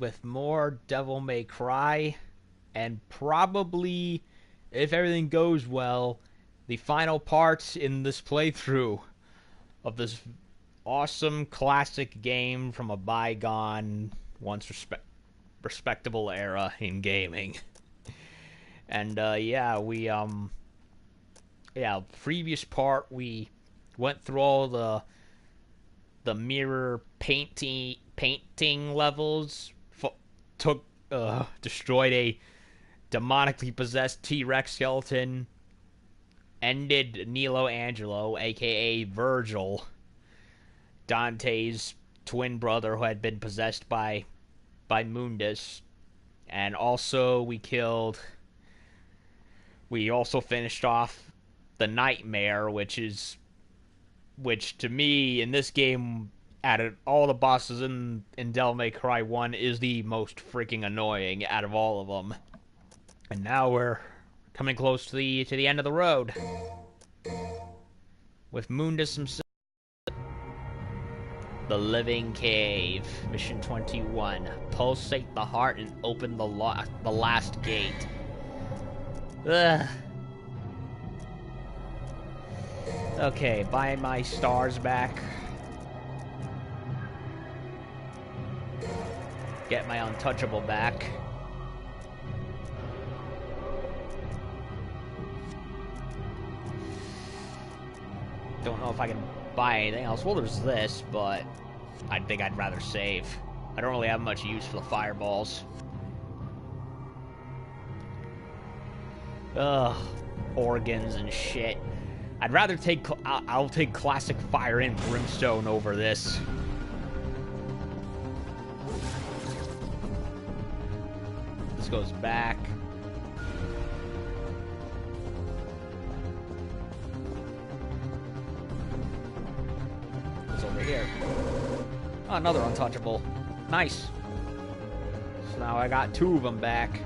with more Devil May Cry, and probably, if everything goes well, the final parts in this playthrough of this awesome classic game from a bygone, once respectable era in gaming. And previous part we went through all the mirror painting levels, took destroyed a demonically possessed T-Rex skeleton, ended Nilo Angelo, aka Virgil, Dante's twin brother who had been possessed by Mundus, and also we also finished off the Nightmare, which to me in this game, out of all the bosses in Devil May Cry 1, is the most freaking annoying out of all of them. And now we're coming close to the end of the road with Mundus himself. The Living Cave, Mission 21. Pulsate the heart and open the last gate. Ugh. Okay, buy my stars back. Get my untouchable back. Don't know if I can buy anything else. Well, there's this, but I think I'd rather save. I don't really have much use for the fireballs. Ugh, organs and shit. I'd rather take... I'll take classic Fire and Brimstone over this. This goes back. It's over here. Oh, another untouchable. Nice. So now I got 2 of them back.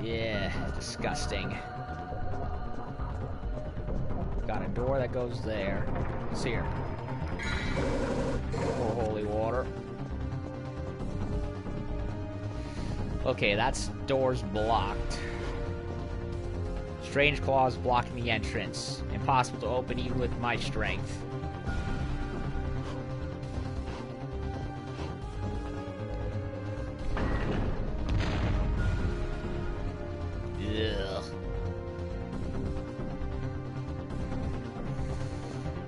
Yeah, disgusting. Got a door that goes there. It's here. Pour holy water. Okay, that's door's blocked. Strange claws blocking the entrance. Impossible to open even with my strength. Ugh.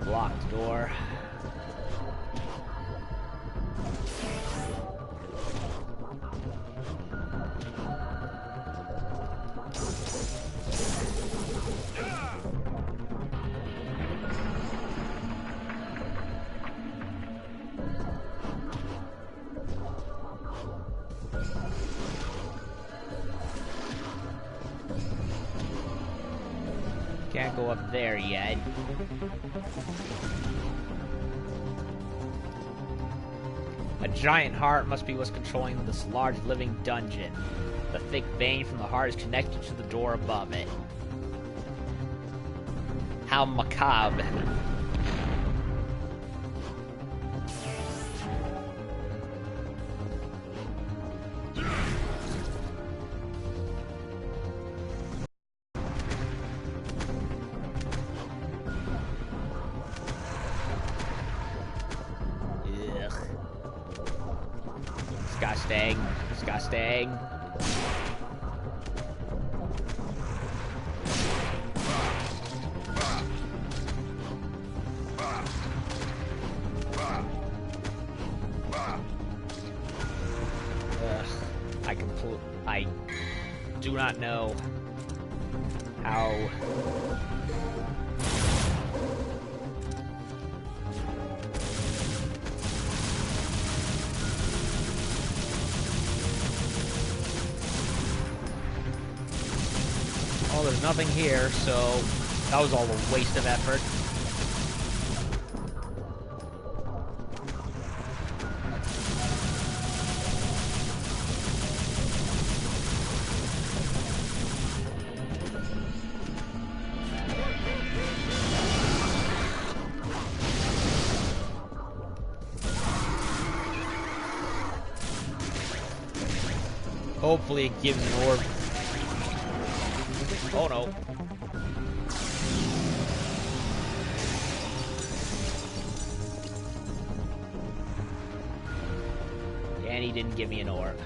Blocked door. Can't go up there yet. A giant heart must be what's controlling this large living dungeon. The thick vein from the heart is connected to the door above it. How macabre. Disgusting. Disgusting. I do not know how... Oh, there's nothing here, so that was all a waste of effort. Hopefully it gives an orb. Oh no. And he didn't give me an orb.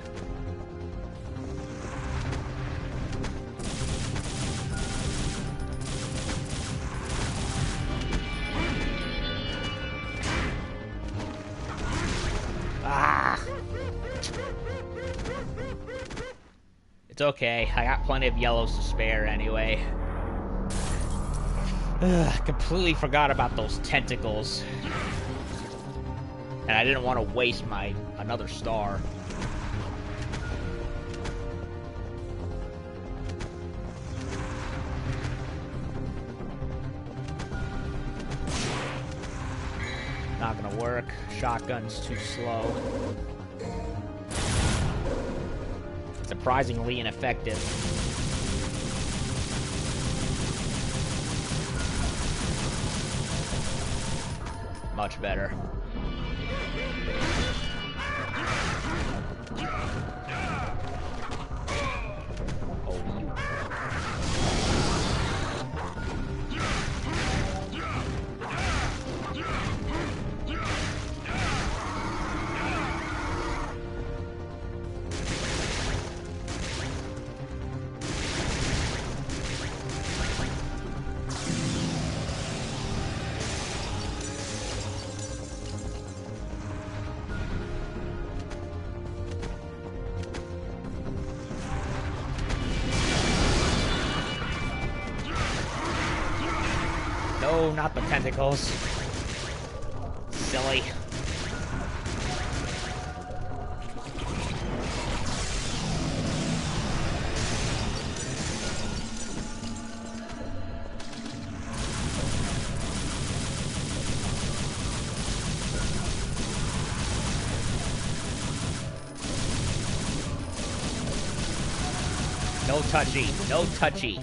Ah! It's okay. I got plenty of yellows to spare anyway. Completely forgot about those tentacles. And I didn't want to waste my another star. Not gonna work. Shotgun's too slow. Surprisingly ineffective. Much better. No, not the tentacles. Silly. No touchy. No touchy.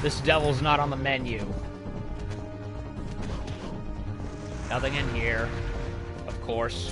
This devil's not on the menu. Nothing in here, of course.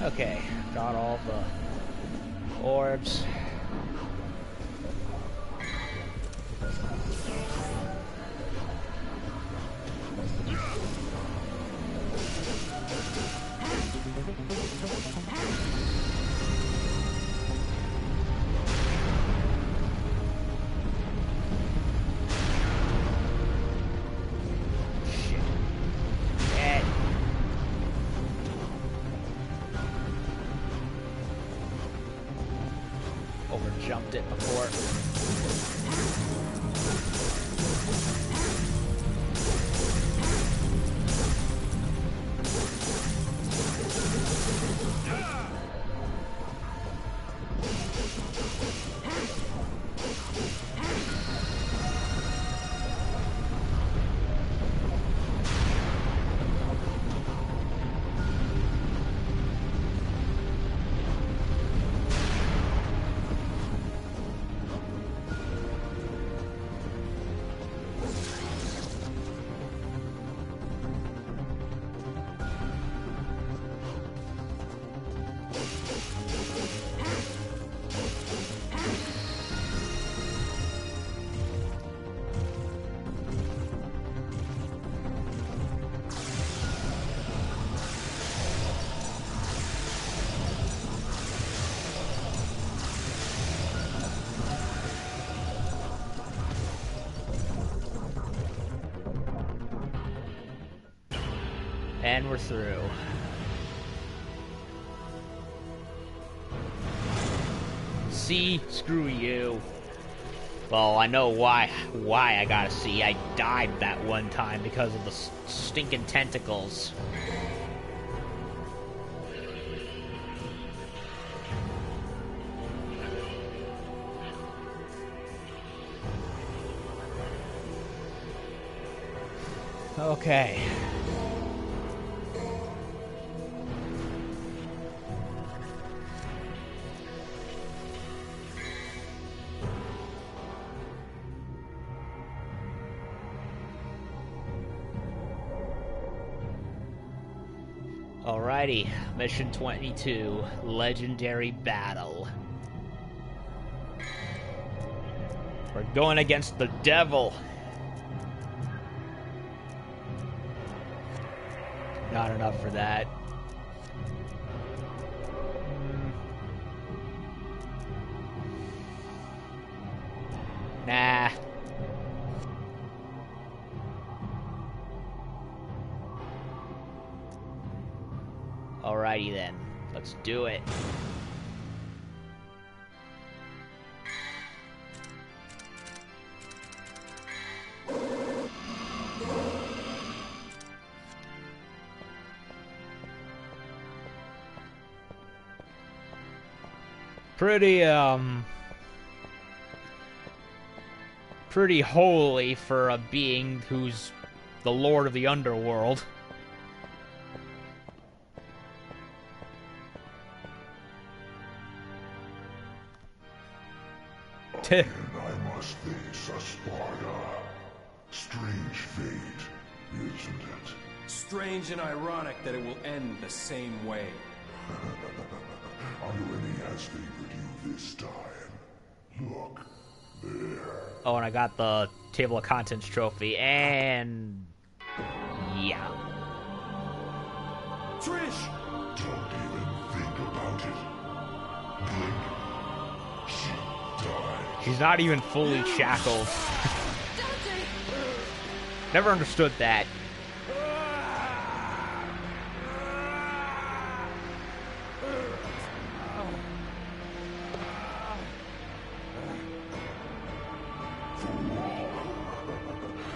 Okay, got all the orbs. Jumped it before. And we're through. C, screw you. Well, I know why I got a C. I died that one time because of the stinking tentacles. Okay. Alrighty, Mission 22, Legendary Battle. We're going against the devil. Not enough for that. Nah. Alrighty then, let's do it. Pretty holy for a being who's the lord of the underworld. Again, I must face a Sparda. Strange fate, isn't it? Strange and ironic that it will end the same way. Irony has favored you this time. Look, there. Oh, and I got the Table of Contents trophy, and... yeah. Trish! Don't even think about it. Blink. She died. She's not even fully shackled. Never understood that.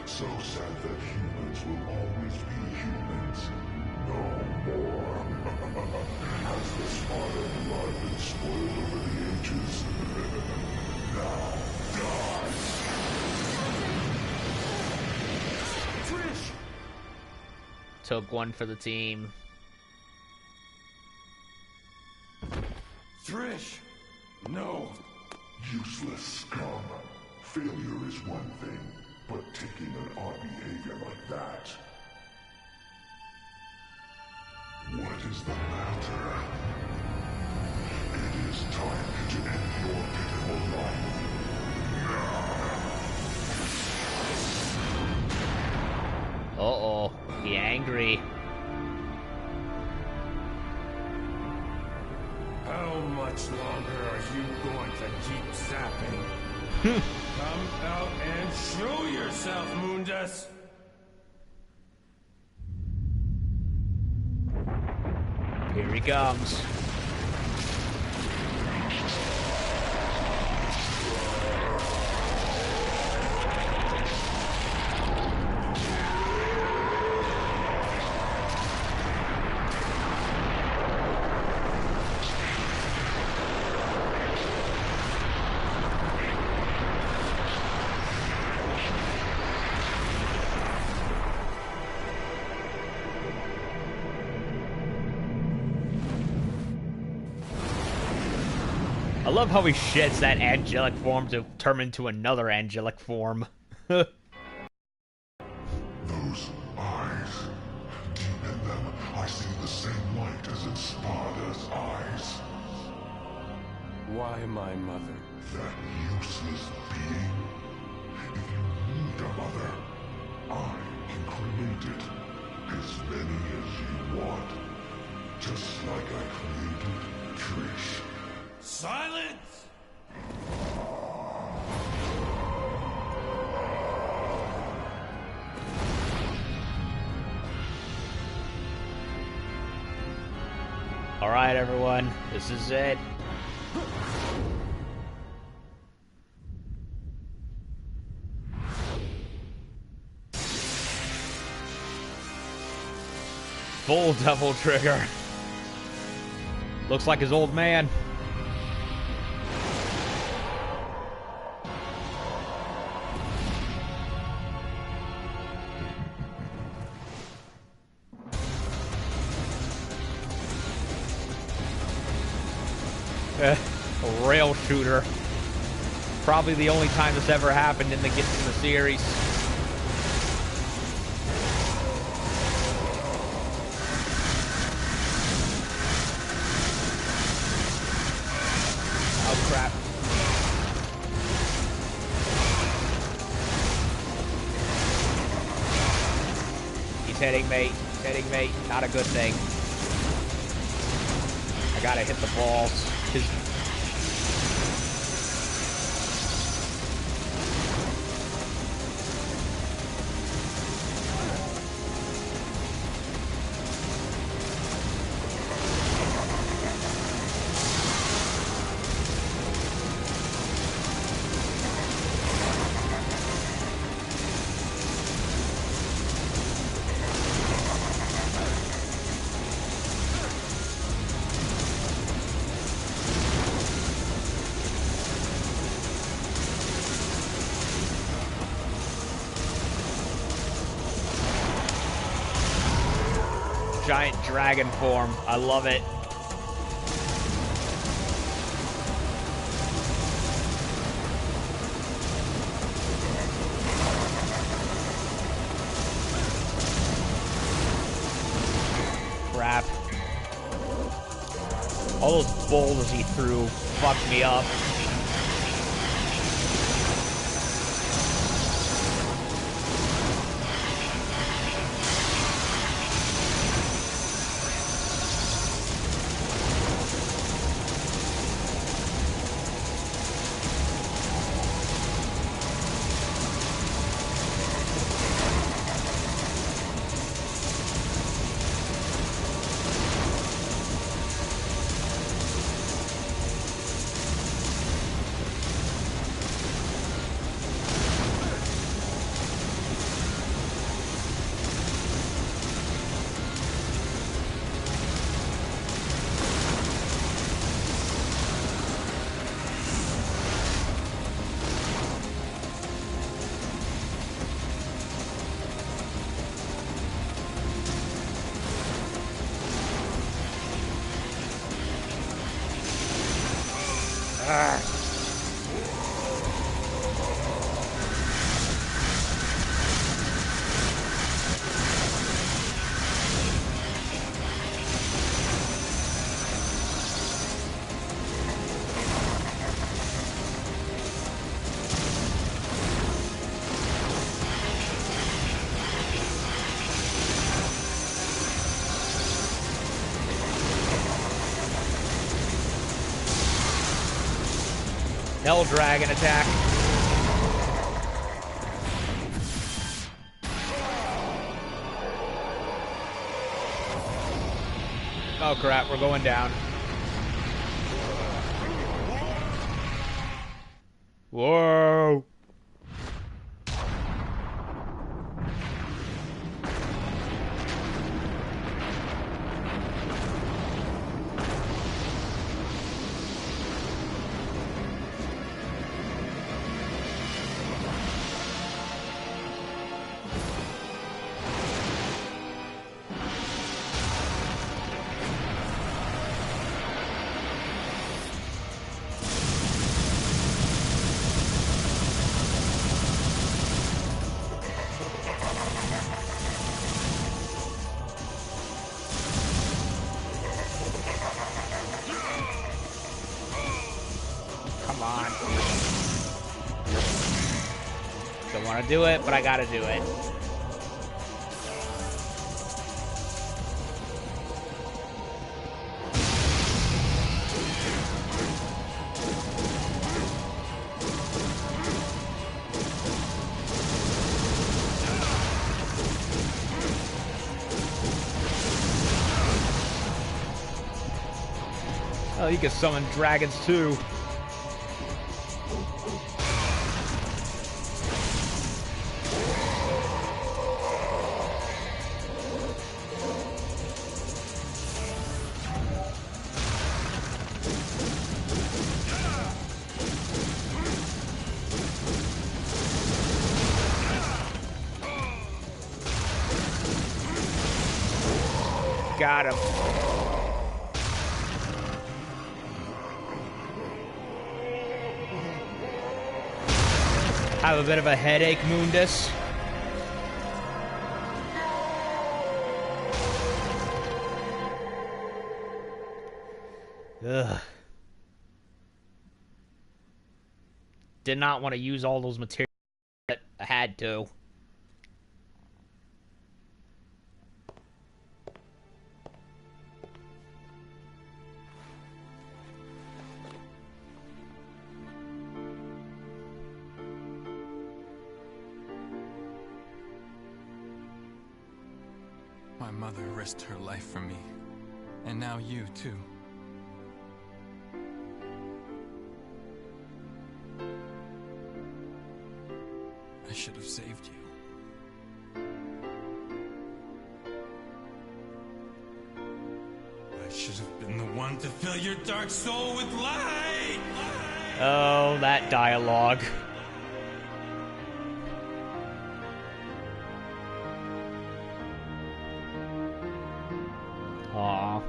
So sad that humans will always be humans. No more. Has the Spartan blood been spoiled over the ages? Now, die! Trish! Took one for the team. Trish! No! Useless scum. Failure is one thing, but taking an odd behavior like that... What is the matter? It is time to end your pitiful life. Uh-oh. Be angry. How much longer are you going to keep zapping? Come out and show yourself, Mundus! Here he comes. I love how he sheds that angelic form to turn into another angelic form. Those eyes. Deep in them, I see the same light as in Sparda's eyes. Why my mother? That useless being. If you need a mother, I can create it. As many as you want. Just like I created Trish. Silence! Alright, everyone. This is it. Full Devil Trigger. Looks like his old man. A rail shooter. Probably the only time this ever happened in the series. Oh crap. He's hitting me. He's hitting me. Not a good thing. I gotta hit the balls. Giant dragon form. I love it. Crap. All those boulders he threw fucked me up. Hell Dragon attack. Oh crap, we're going down. Whoa. Don't want to do it, but I gotta do it. Oh, you can summon dragons too. Got him. Have a bit of a headache, Mundus. Ugh. Did not want to use all those materials, but I had to. My mother risked her life for me, and now you too. I should have saved you. I should have been the one to fill your dark soul with light! Oh, that dialogue. Aww.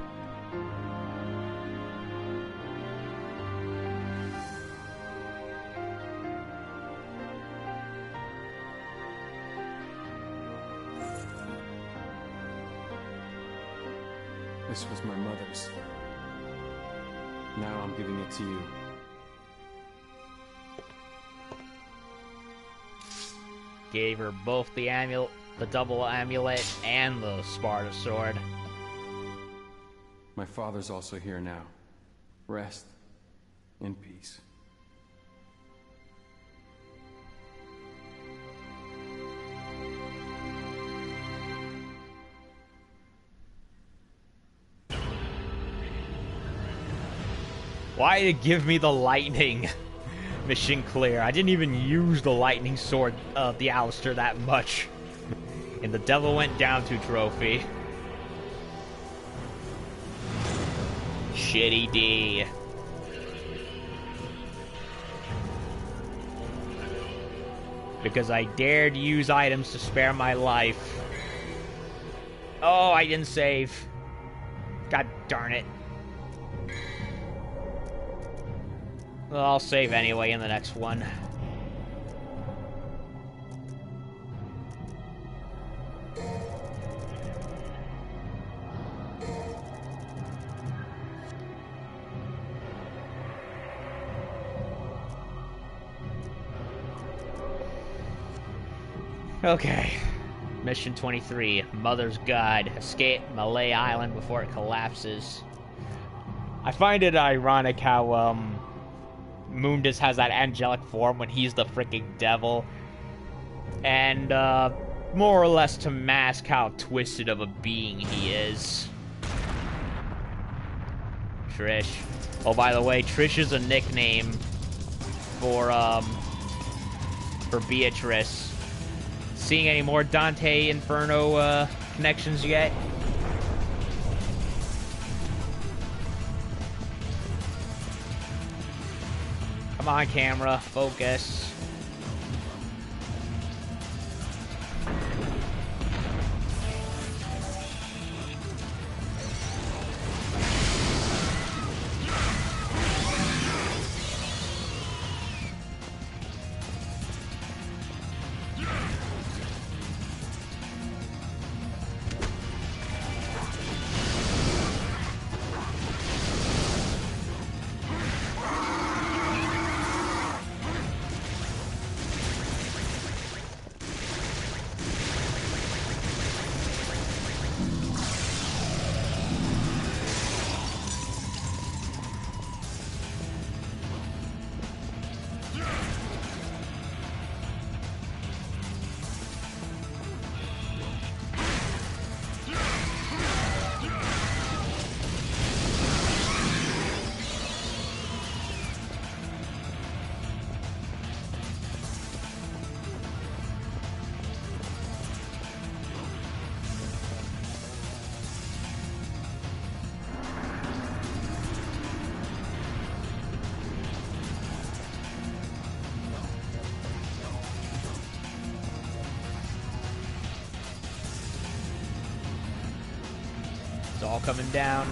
This was my mother's. Now I'm giving it to you. Gave her both the amulet, the double amulet, and the Sparta sword. My father's also here now. Rest in peace. Why did it give me the lightning? Mission clear. I didn't even use the lightning sword of the Alistair that much. And the devil went down to trophy. Shitty D. Because I dared use items to spare my life. Oh, I didn't save. God darn it. Well, I'll save anyway in the next one. Okay. Mission 23. Mother's Guide. Escape Malay Island before it collapses. I find it ironic how, Mundus has that angelic form when he's the freaking devil. And, more or less to mask how twisted of a being he is. Trish. Oh, by the way, Trish is a nickname for Beatrice. Seeing any more Dante Inferno, connections yet? Come on, camera, focus. It's all coming down.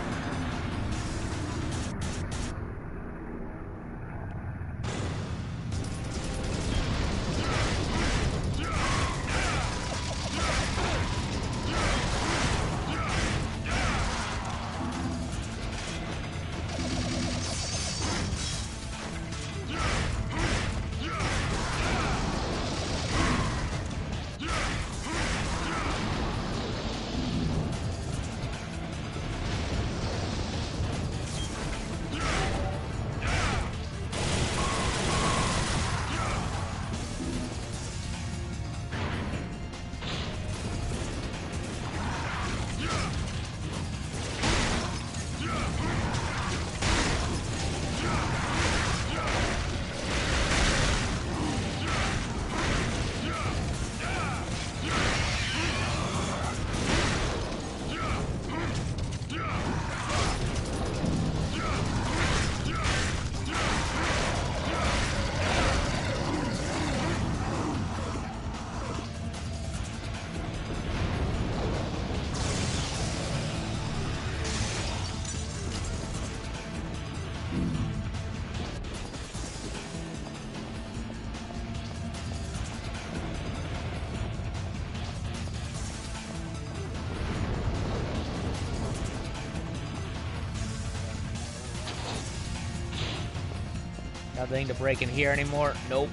Nothing to break in here anymore. Nope.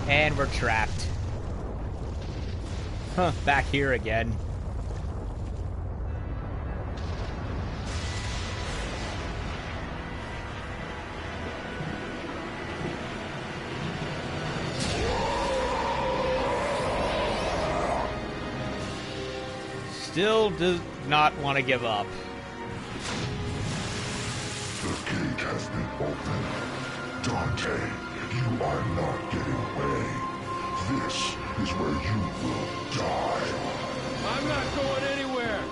And we're trapped. Huh, back here again. Still does not want to give up. The gate has been opened. Dante, you are not getting away. This is where you will die. I'm not going anywhere.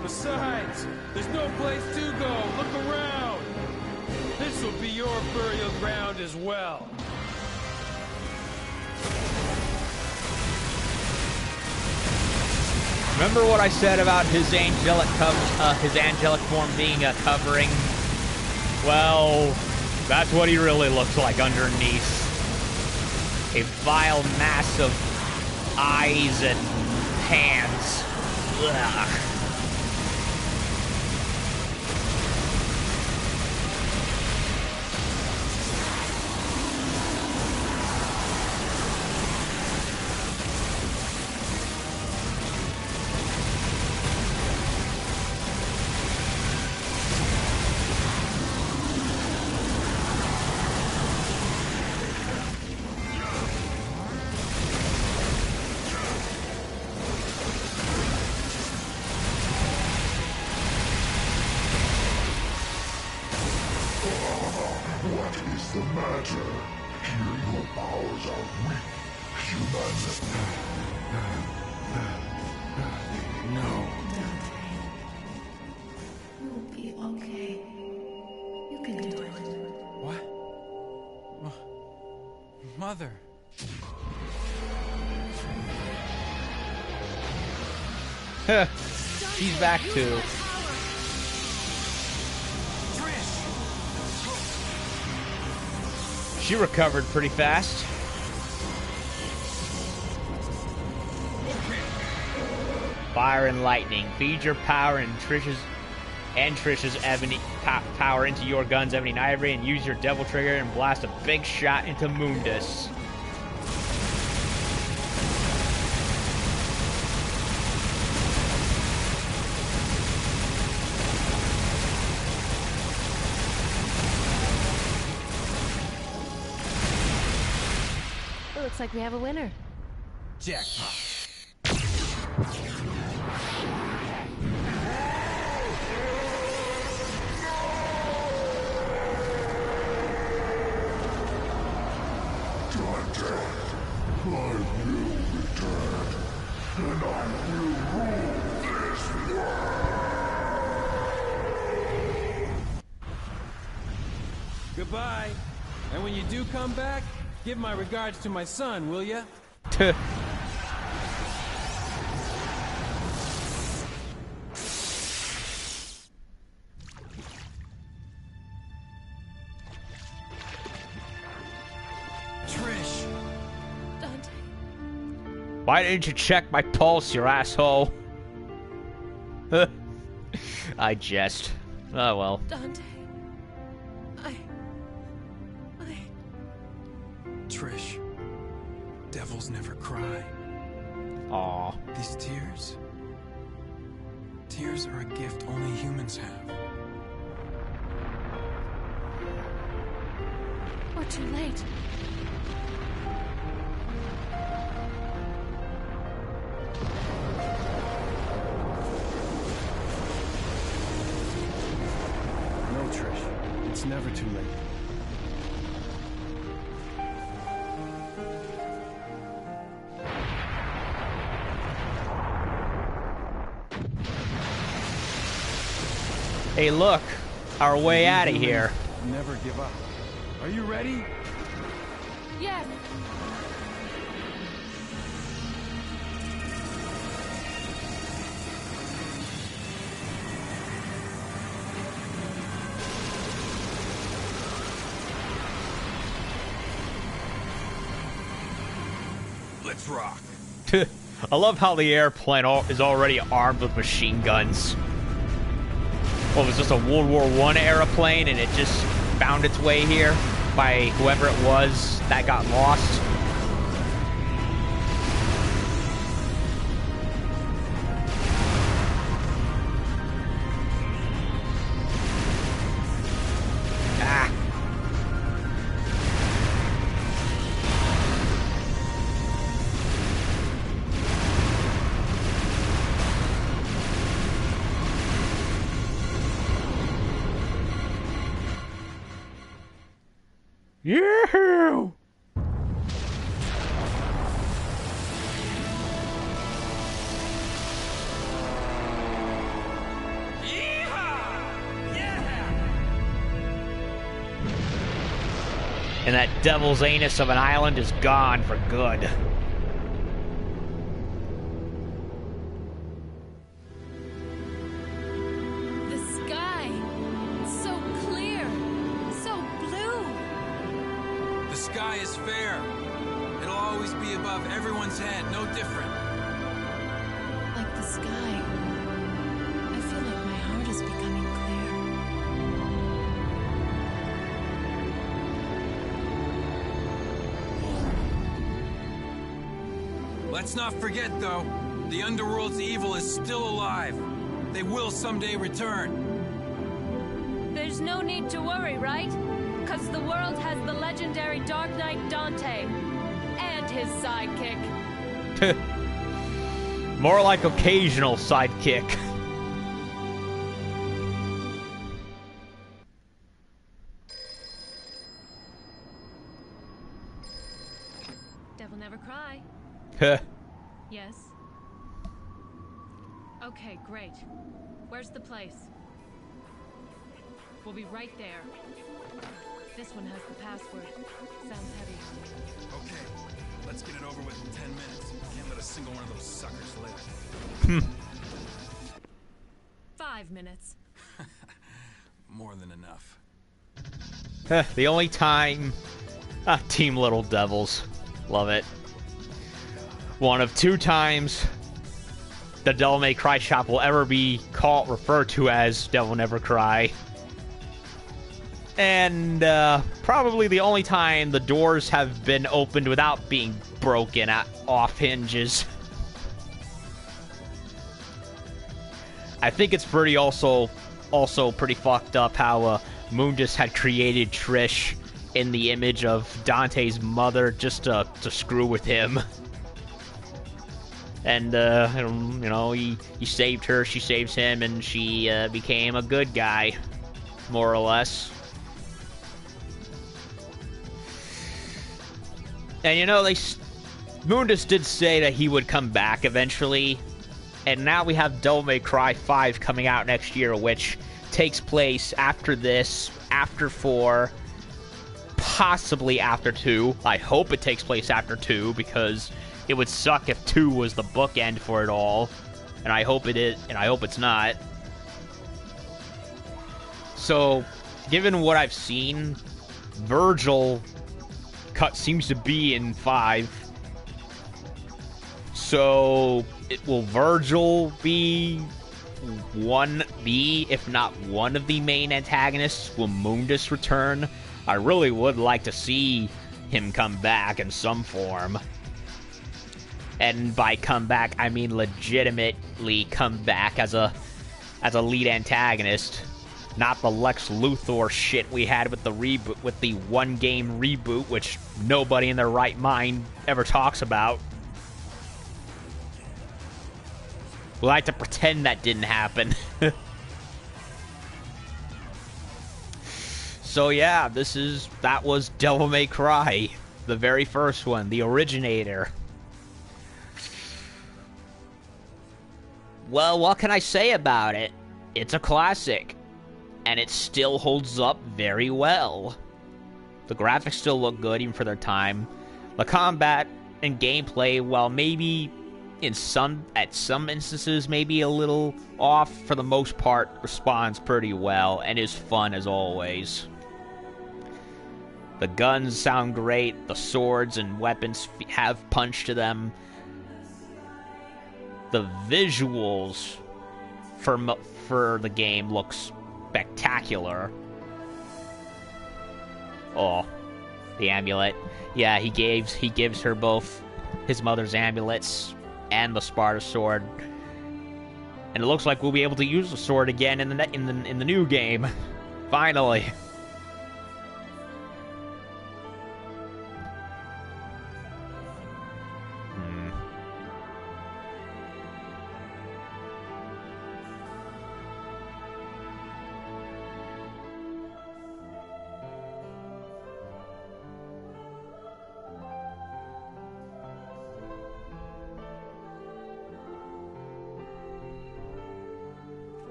Besides, there's no place to go. Look around. This will be your burial ground as well. Remember what I said about his angelic form being a covering? Well, that's what he really looks like underneath. A vile mass of eyes and hands. Ugh. What is the matter? Here your powers are weak, human. No. You'll be okay. You can do it. What? Mother. She's back too. She recovered pretty fast. Fire and lightning. Feed your power and Trish's Ebony power into your guns, Ebony and Ivory, and use your devil trigger and blast a big shot into Mundus. Looks like we have a winner. Jackpot. Dante, I will return. goodbye. And when you do come back, give my regards to my son, will ya? Trish! Dante. Why didn't you check my pulse, you asshole? I jest. Oh well. Dante. I... Trish. Devils never cry. Aw. These tears... Tears are a gift only humans have. We're too late. No, Trish. It's never too late. Hey, look. Our way out of here. Never give up. Are you ready? Yes. Let's rock. I love how the airplane is already armed with machine guns. Well, it was just a World War I airplane, and it just found its way here by whoever it was that got lost. Ah. Yoo-hoo! And that devil's anus of an island is gone for good. The sky. So clear. So blue. The sky is fair. It'll always be above everyone's head, no different. Like the sky. I feel like my heart is becoming clear. Let's not forget, though, the Underworld's evil is still alive. They will someday return. There's no need to worry, right? Because the world has the legendary Dark Knight Dante. And his sidekick. More like occasional sidekick. Devil never cry. Yes. Okay, great. Where's the place? We'll be right there. This one has the password. Sounds heavy. Okay, let's get it over with in 10 minutes. Can't let a single one of those suckers live. 5 minutes. More than enough. The only time... Team Little Devils. Love it. One of 2 times the Devil May Cry shop will ever be referred to as Devil Never Cry. And probably the only time the doors have been opened without being broken off hinges. I think it's pretty also pretty fucked up how Mundus had created Trish in the image of Dante's mother just to screw with him. And, you know, he saved her, she saves him, and she became a good guy, more or less. And, you know, Mundus did say that he would come back eventually, and now we have Devil May Cry 5 coming out next year, which takes place after this, after 4, possibly after 2. I hope it takes place after 2, because it would suck if 2 was the bookend for it all. And I hope it is, and I hope it's not. So, given what I've seen, Virgil seems to be in 5. So, will Virgil be if not one of the main antagonists? Will Mundus return? I really would like to see him come back in some form. And by come back, I mean legitimately come back as a lead antagonist. Not the Lex Luthor shit we had with the reboot, with the one-game reboot, which nobody in their right mind ever talks about. We like to pretend that didn't happen. So yeah, that was Devil May Cry, the very first one, the originator. Well, what can I say about it? It's a classic, and it still holds up very well. The graphics still look good even for their time. The combat and gameplay, while maybe at some instances maybe a little off, for the most part responds pretty well and is fun as always. The guns sound great, the swords and weapons have punch to them. The visuals for the game looks spectacular. Oh, the amulet. Yeah, he gives her both his mother's amulets and the Sparta sword. And it looks like we'll be able to use the sword again in the new game. Finally.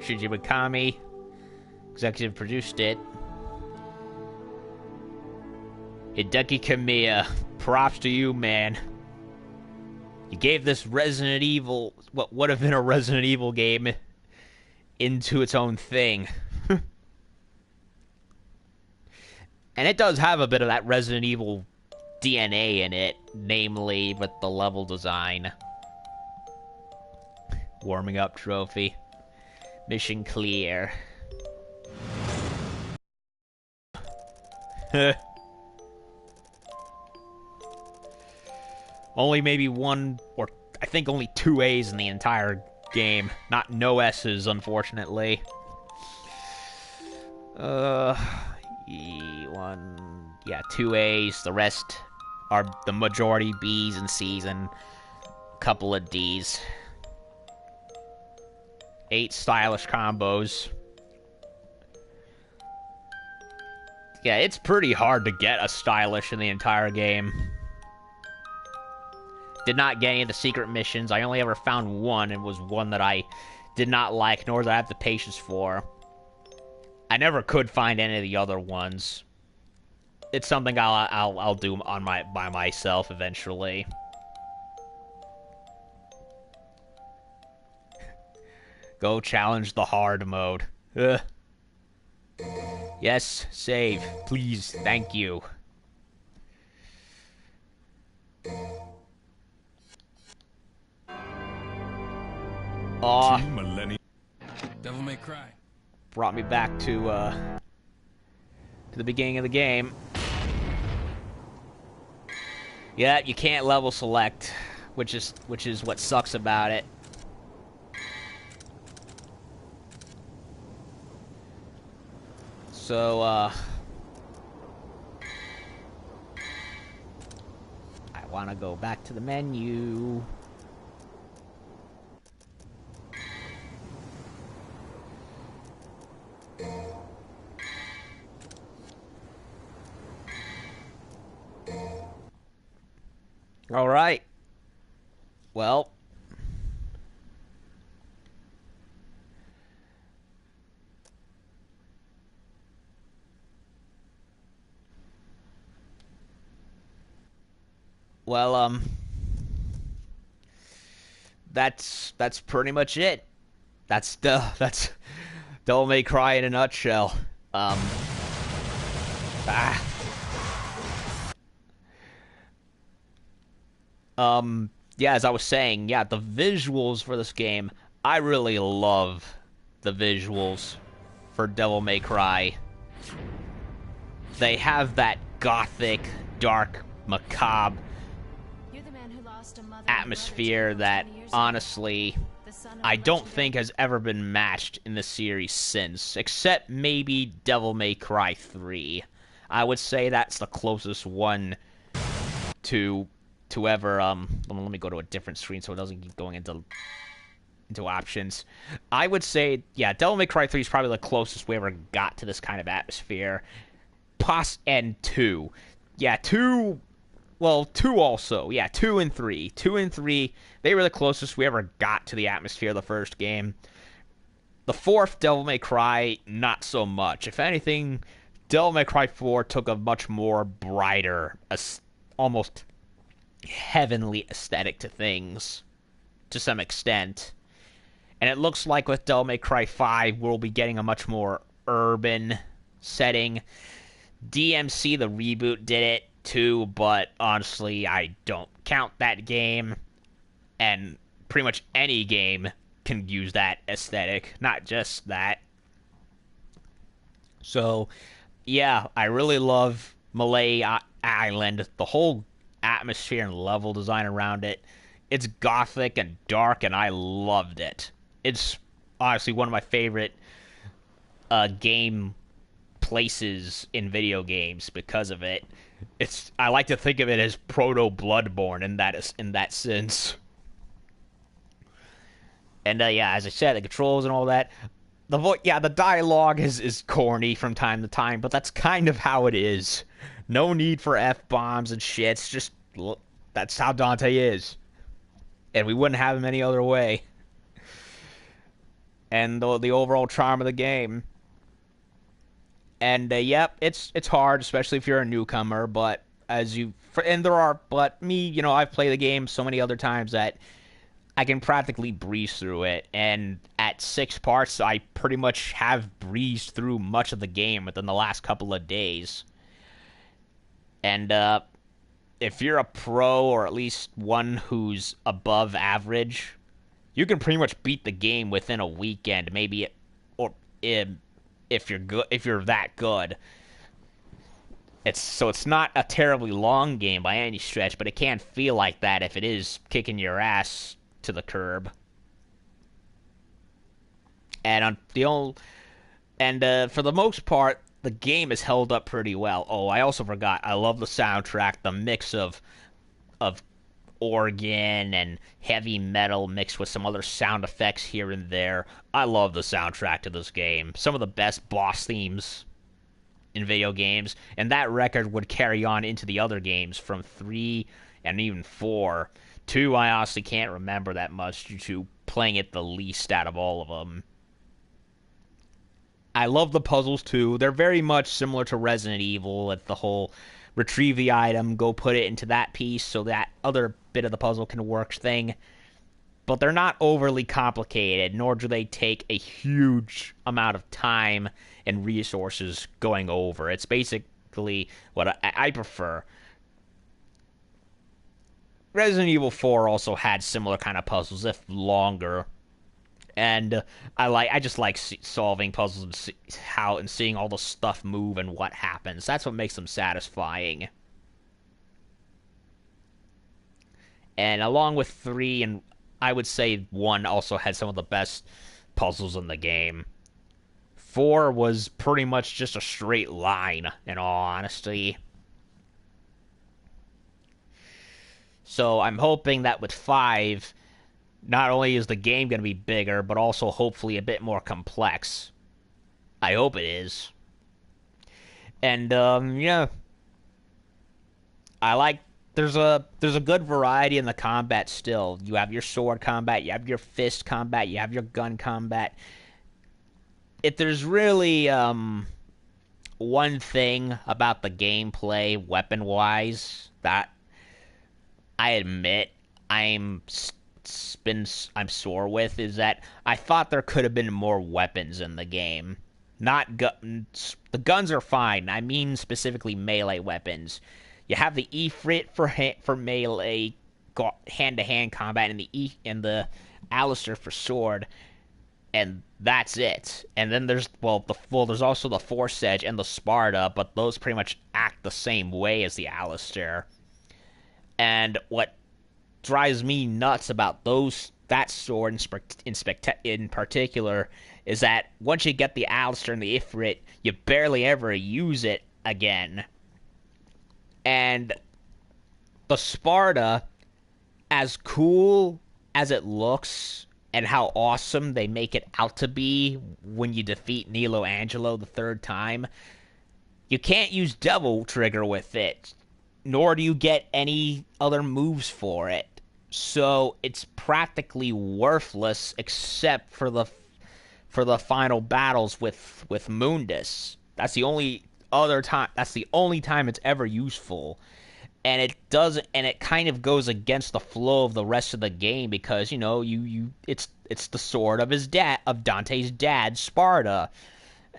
Shinji Mikami executive produced it. Hideki Kamiya, props to you, man. You gave this Resident Evil, what would have been a Resident Evil game, into its own thing. And it does have a bit of that Resident Evil DNA in it, namely with the level design. Warming up trophy. Mission clear. Only maybe one, or I think only 2 A's in the entire game. No S's, unfortunately. Yeah, 2 A's. The rest are the majority B's and C's and a couple of D's. 8 stylish combos. Yeah, it's pretty hard to get a stylish in the entire game. Did not get any of the secret missions. I only ever found one, and was one that I did not like, nor did I have the patience for. I never could find any of the other ones. It's something I'll do by myself eventually. Go challenge the hard mode. Ugh. Yes, save. Please, thank you. Devil May Cry. Brought me back to the beginning of the game. Yeah, you can't level select, which is what sucks about it. So, I want to go back to the menu. All right. Well, Well, that's pretty much it. That's Devil May Cry in a nutshell. Um, ah, yeah, as I was saying, yeah, the visuals for this game, I really love the visuals for Devil May Cry. They have that gothic, dark, macabre You're the man who lost a mother atmosphere that, honestly, I don't think has ever been matched in the series since, except maybe Devil May Cry 3. I would say that's the closest one to ever. Let me go to a different screen so it doesn't keep going into options. I would say, yeah, Devil May Cry 3 is probably the closest we ever got to this kind of atmosphere. And 2. Yeah, 2. Well, 2 also. Yeah, 2 and 3. 2 and 3, they were the closest we ever got to the atmosphere of the first game. The fourth, Devil May Cry, not so much. If anything, Devil May Cry 4 took a much more brighter, almost heavenly aesthetic to things, to some extent. And it looks like with Devil May Cry 5, we'll be getting a much more urban setting. DMC, the reboot, did it too, but honestly, I don't count that game. And pretty much any game can use that aesthetic, not just that. So, yeah, I really love Malay Island. The whole atmosphere and level design around it. It's gothic and dark, and I loved it. It's honestly one of my favorite game places in video games because of it. I like to think of it as proto Bloodborne in that sense. And yeah, as I said, the controls and all that. The dialogue is corny from time to time, but that's kind of how it is. No need for F-bombs and shits. Just that's how Dante is, and we wouldn't have him any other way. And the overall charm of the game. And yep, it's hard, especially if you're a newcomer. But but me, I've played the game so many other times that I can practically breeze through it. And at 6 parts, I pretty much have breezed through much of the game within the last couple of days. And if you're a pro, or at least one who's above average, you can pretty much beat the game within a weekend, maybe, if you're good, if you're that good. It's not a terribly long game by any stretch, but it can feel like that if it is kicking your ass to the curb. And for the most part, the game is held up pretty well. Oh, I also forgot. I love the soundtrack. The mix of organ and heavy metal mixed with some other sound effects here and there. I love the soundtrack to this game. Some of the best boss themes in video games, and that record would carry on into the other games from 3 and even 4. 2, I honestly can't remember that much due to playing it the least out of all of them. I love the puzzles too. They're very much similar to Resident Evil with the whole retrieve the item, go put it into that piece so that other bit of the puzzle can work thing. But they're not overly complicated, nor do they take a huge amount of time and resources going over. It's basically what I prefer. Resident Evil 4 also had similar kind of puzzles, if longer. And I just like solving puzzles and seeing all the stuff move and what happens. That's what makes them satisfying. And along with 3, and I would say 1 also had some of the best puzzles in the game. 4 was pretty much just a straight line, in all honesty. So I'm hoping that with 5, not only is the game going to be bigger, but also hopefully a bit more complex. I hope it is. And, yeah. I like... There's a good variety in the combat still. You have your sword combat, you have your fist combat, you have your gun combat. If there's really, one thing about the gameplay, weapon-wise, that I admit I'm sore with is that I thought there could have been more weapons in the game. Not guns. The guns are fine. I mean specifically melee weapons. You have the Ifrit for melee hand-to-hand combat, and the Alistair for sword, and that's it. And then there's there's also the Force Edge and the Sparta, but those pretty much act the same way as the Alistair. And what drives me nuts about that sword in particular is that once you get the Alistair and the Ifrit, you barely ever use it again. And the Sparta, as cool as it looks and how awesome they make it out to be when you defeat Nilo Angelo the third time, you can't use Devil Trigger with it, nor do you get any other moves for it. So it's practically worthless except for the final battles with Mundus. That's the only time it's ever useful. And it kind of goes against the flow of the rest of the game because, it's the sword of Dante's dad, Sparta.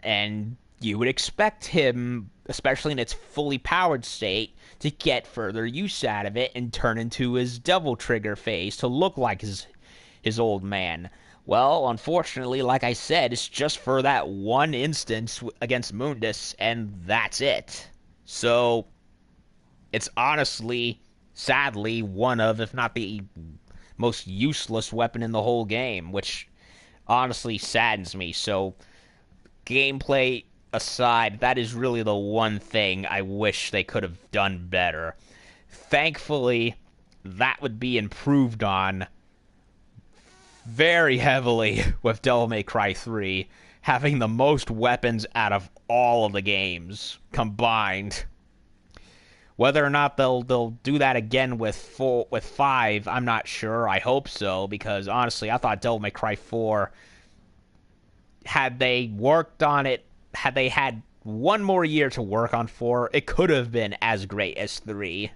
And you would expect him, especially in its fully powered state, to get further use out of it and turn into his Devil Trigger phase to look like his old man. Well, unfortunately, like I said, it's just for that one instance against Mundus, and that's it. So, it's honestly, sadly, one of, if not the most useless weapon in the whole game, which honestly saddens me. So, gameplay aside, that is really the one thing I wish they could have done better. Thankfully, that would be improved on very heavily with Devil May Cry 3 having the most weapons out of all of the games combined. Whether or not they'll do that again with 5, I'm not sure. I hope so, because honestly, I thought Devil May Cry 4, had they worked on it, had they had one more year to work on 4, it could have been as great as 3.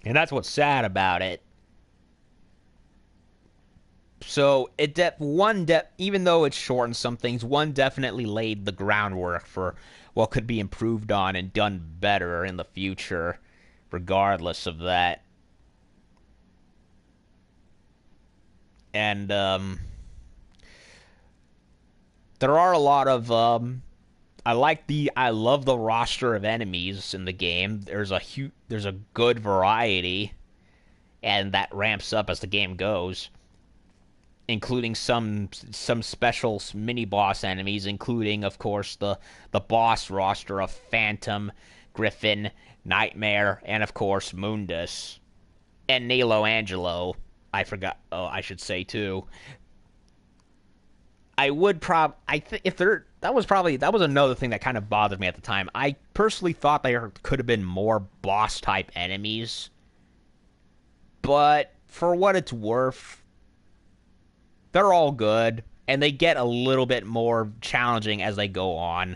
And that's what's sad about it. So, even though it shortened some things, 1 definitely laid the groundwork for what could be improved on and done better in the future, regardless of that. And, there are a lot of, I love the roster of enemies in the game. There's a good variety, and that ramps up as the game goes, including some special mini-boss enemies, including, of course, the boss roster of Phantom, Griffin, Nightmare, and, of course, Mundus. And Nilo Angelo, I should say, too. That was another thing that kind of bothered me at the time. I personally thought there could have been more boss-type enemies. But, for what it's worth, they're all good, and they get a little bit more challenging as they go on.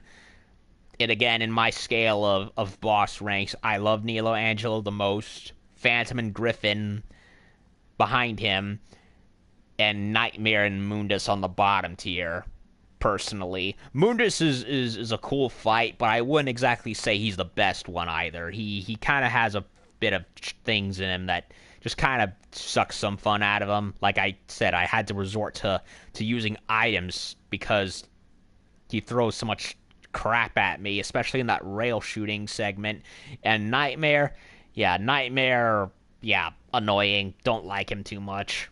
And again, in my scale of boss ranks, I love Nilo Angelo the most, Phantom and Griffin behind him, and Nightmare and Mundus on the bottom tier, personally. Mundus is a cool fight, but I wouldn't exactly say he's the best one either. He kind of has a bit of things in him that just kind of sucks some fun out of him. Like I said, I had to resort to using items because he throws so much crap at me, especially in that rail shooting segment. And Nightmare, annoying. Don't like him too much.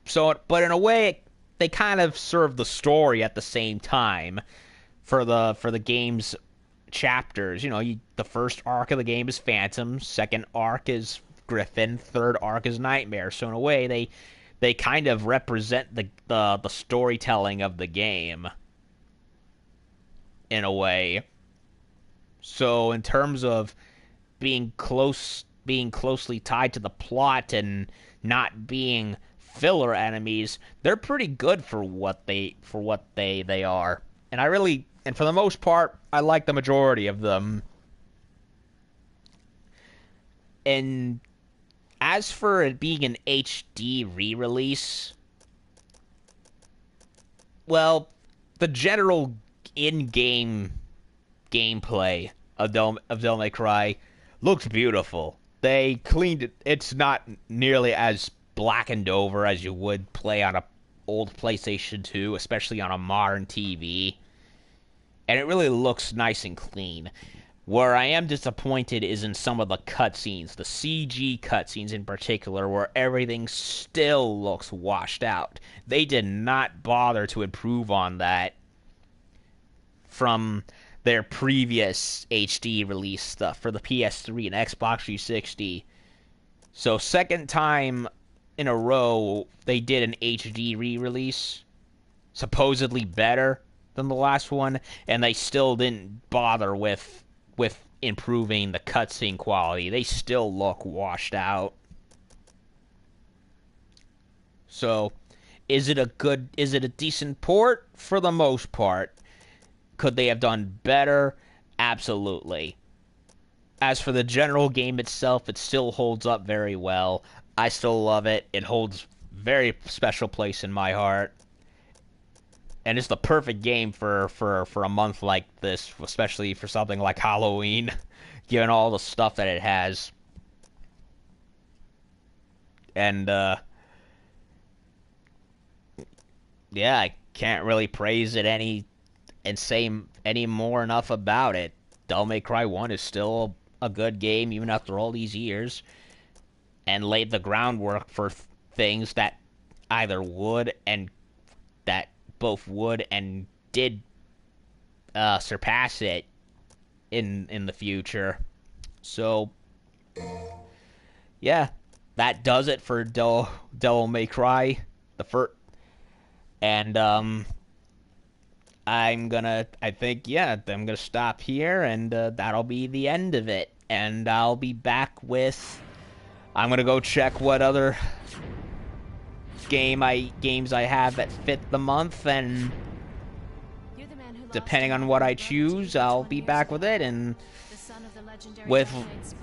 So, but in a way, they kind of serve the story at the same time for the game's chapters. The first arc of the game is Phantom, second arc is Griffin, third arc is Nightmare. So in a way, they kind of represent the storytelling of the game in a way. So in terms of being closely tied to the plot and not being filler enemies, they're pretty good for what they are. And for the most part, I like the majority of them. And as for it being an HD re-release, well, the general in-game gameplay of Devil May Cry looks beautiful. They cleaned it. It's not nearly as blackened over as you would play on a old PlayStation 2, especially on a modern TV. And it really looks nice and clean. Where I am disappointed is in some of the cutscenes, the CG cutscenes in particular, where everything still looks washed out. They did not bother to improve on that from their previous HD release stuff for the PS3 and Xbox 360. So second time in a row they did an HD re-release, supposedly better than the last one, and they still didn't bother with improving the cutscene quality. They still look washed out. So, is it a decent port? For the most part. Could they have done better? Absolutely. As for the general game itself, it still holds up very well. I still love it. It holds very special place in my heart. And it's the perfect game for a month like this, especially for something like Halloween, given all the stuff that it has. And, yeah, I can't really praise it any more enough about it. Devil May Cry 1 is still a good game, even after all these years, and laid the groundwork for things that either both would and did surpass it in the future. So, yeah, that does it for Devil May Cry, the first. And I'm gonna stop here, and that'll be the end of it. And I'll be back with. I'm gonna go check what other games I have that fit the month, and depending on what I choose, I'll be back with it, and with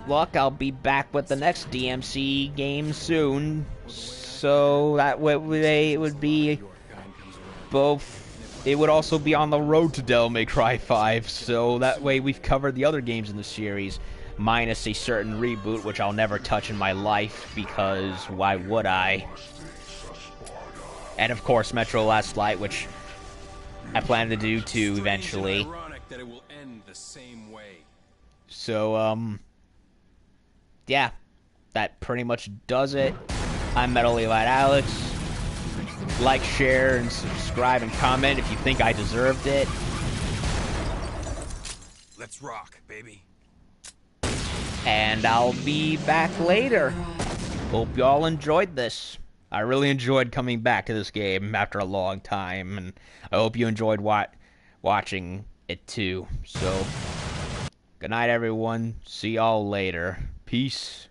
luck, I'll be back with the next DMC game soon. So that way it would be both. It would also be on the road to Devil May Cry 5, so that way we've covered the other games in the series, minus a certain reboot, which I'll never touch in my life, because why would I? And of course, Metro Last Light, which I plan to do too eventually. So, yeah, that pretty much does it. I'm Metal Elite Alex. Like, share, and subscribe and comment if you think I deserved it. Let's rock, baby. And I'll be back later. Hope y'all enjoyed this. I really enjoyed coming back to this game after a long time, and I hope you enjoyed watching it too. So, good night, everyone. See y'all later. Peace.